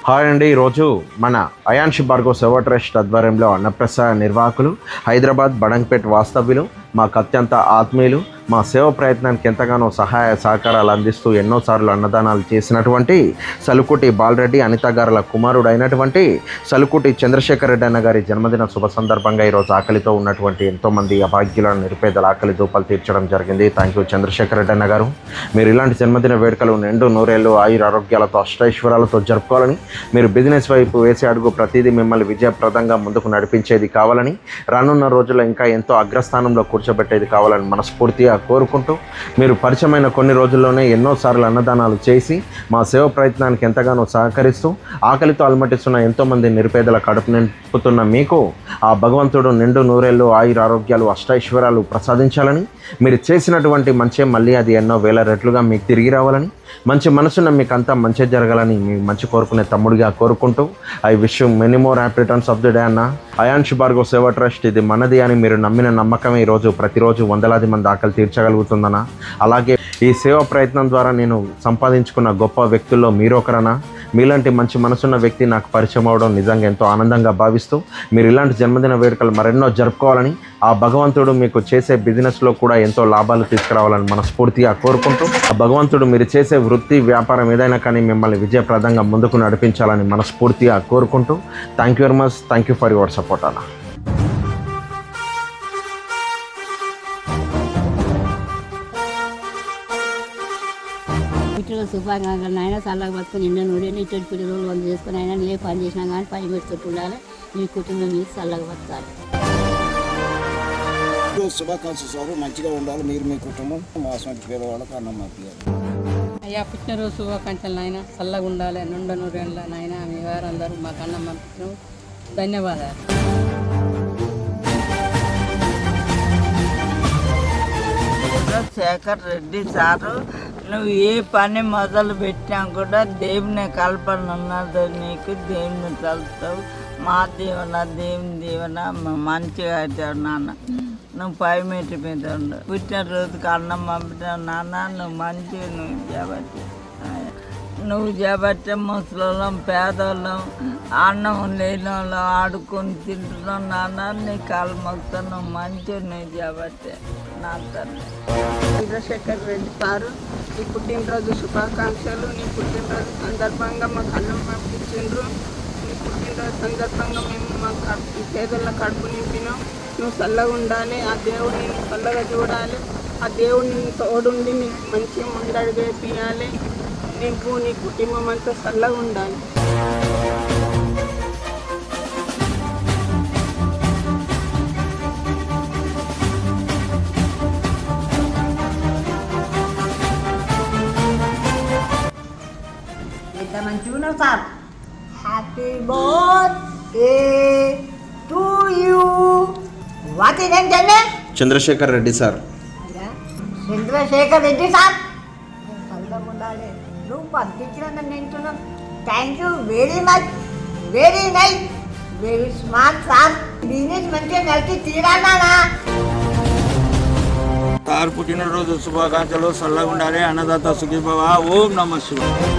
Hi అండి. ఈరోజు మన అయాన్షి భార్గవ్ సేవా ట్రస్ట్ ఆధ్వర్యంలో అన్నప్రసాద నిర్వాహకులు, హైదరాబాద్ బడంగ్పేట్ వాస్తవ్యులు, మాకు అత్యంత ఆత్మీయులు, మా సేవ ప్రయత్నానికి ఎంతగానో సహాయ సహకారాలు అందిస్తూ ఎన్నోసార్లు అన్నదానాలు చేసినటువంటి సలుకుటి బాలరెడ్డి అనిత గారుల కుమారుడు అయినటువంటి సలుకుటి చంద్రశేఖర్ రెడ్డి అన్న గారి జన్మదిన శుభ సందర్భంగా ఈరోజు ఆకలితో ఉన్నటువంటి ఎంతోమంది అభాగ్యుల నిరుపేదల ఆకలి దూపాలు తీర్చడం జరిగింది. థ్యాంక్ యూ చంద్రశేఖర్ రెడ్డి అన్న గారు. మీరు ఇలాంటి జన్మదిన వేడుకలు నిండు నూరేళ్ళు ఆయుర ఆరోగ్యాలతో అష్టైశ్వర్యాలతో జరుపుకోవాలని, మీరు బిజినెస్ వైపు వేసే అడుగు ప్రతిదీ మిమ్మల్ని విజయప్రదంగా ముందుకు నడిపించేది కావాలని, రానున్న రోజుల్లో ఇంకా ఎంతో అగ్రస్థానంలో కూర్చోబెట్టేది కావాలని మనస్ఫూర్తిగా కోరుకుంటూ, మీరు పరిచయమైన కొన్ని రోజుల్లోనే ఎన్నోసార్లు అన్నదానాలు చేసి మా సేవ ప్రయత్నానికి ఎంతగానో సహకరిస్తూ ఆకలితో అలమటిస్తున్న ఎంతోమంది నిరుపేదల కడుపు నింపుతున్న మీకు ఆ భగవంతుడు నిండు నూరేళ్ళు ఆయుర ఆరోగ్యాలు అష్టైశ్వర్యాలు ప్రసాదించాలని, మీరు చేసినటువంటి మంచి మళ్ళీ అది ఎన్నో వేల రెట్లుగా మీకు తిరిగి రావాలని, మంచి మనసున్న మీకు అంతా మంచి జరగాలని మీ మంచి కోరుకునే తమ్ముడిగా కోరుకుంటూ, I wish you many more happy returns of the day అన్న. అయాన్షి భార్గవ్ సేవా ట్రస్ట్ ఇది మనది అని మీరు నమ్మిన నమ్మకమే ఈరోజు ప్రతిరోజు వందలాది మంది ఆకలి తీర్చగలుగుతుందన్న. అలాగే ఈ సేవా ప్రయత్నం ద్వారా నేను సంపాదించుకున్న గొప్ప వ్యక్తుల్లో మీరొకరన్నా. మీలాంటి మంచి మనసున్న వ్యక్తి నాకు పరిచయం అవడం నిజంగా ఎంతో ఆనందంగా భావిస్తూ, మీరు ఇలాంటి జన్మదిన వేడుకలు మరెన్నో జరుపుకోవాలని, ఆ భగవంతుడు మీకు చేసే బిజినెస్లో కూడా ఎంతో లాభాలు తీసుకురావాలని మనస్ఫూర్తిగా కోరుకుంటూ, ఆ భగవంతుడు మీరు చేసే వృత్తి వ్యాపారం ఏదైనా కానీ మిమ్మల్ని విజయప్రదంగా ముందుకు నడిపించాలని మనస్ఫూర్తిగా కోరుకుంటూ, thank you very much. Thank you for your support అన్న. శుభాకాంక్షలు ఆయన చల్లగా పట్టుకుని నిండా నూడేని ఇటువంటి కొన్ని రోజులు వంద చేసుకుని ఆయన ఏ పని చేసినా కానీ పని పెట్టుకుంటూ ఉండాలి. మీ కుటుంబం మీరు చల్లగా బతకాలి. శుభాకాంక్షలు సార్, మంచిగా ఉండాలి మీరు మీ కుటుంబం. మా సొంత పేదవాళ్ళకు అన్నం మాకు అయ్యా పుట్టినరోజు శుభాకాంక్షలు నాయన, చల్లగా ఉండాలి నిండ నూరేళ్ళ నాయన. మీ వారు అందరూ మాకు అన్నం పంపించడం ధన్యవాదాలు. శేఖర్ రెడ్డి సారు, నువ్వు ఏ పని మొదలు పెట్టినా కూడా దేవుని కల్పన ఉన్నది నీకు. దేవుని తలుస్తావు. మా దీవెన దేవుని దీవెన మంచిగా అవుతావు నాన్న. నువ్వు పై మెట్టు మీద ఉండు. పుట్టినరోజుకి అన్నం పంపించావు నాన్న. నువ్వు మంచిగా నువ్వు చేపట్టే ముసలోళ్ళం పేదోళ్ళం అన్నం లేని వాళ్ళం ఆడుకొని తింటున్నాం నాన్న. నీ కాలు మొత్తం నువ్వు మంచిగా నువ్వు చేపట్టే నా తల్లి. చంద్రశేఖర్ రెడ్డి సారు, నీ పుట్టినరోజు శుభాకాంక్షలు. నీ పుట్టినరోజు సందర్భంగా మాకు అన్నం పంపించిండ్రు. నీ పుట్టినరోజు సందర్భంగా మేము మా పేదల కడుపు నింపినాం. నువ్వు చల్లగా ఉండాలి. ఆ దేవుడిని నువ్వు చల్లగా చూడాలి. ఆ దేవుడిని తోడుండి నీకు మంచి ముందడుగు వేపియాలి. నీకు నీ కుటుంబం అంతా చల్లగా ఉండాలి. మంచిగా sir. Happy birthday to you. వాటి ఏంటంటే చంద్రశేఖర్ రెడ్డి సార్. చంద్రశేఖర్ రెడ్డి సార్, చల్లగా ఉండాలి. నువ్వు పంపించిన తింటున్నాం. Thank you very much. Very nice. Very smart sir. Business మంచిగా నడిచి తీరానా. సార్ పుట్టినరోజు శుభాకాంక్షలు, చల్లగా ఉండాలి. అన్నదాత సుఖీభవ. ఓం నమః శివాయ.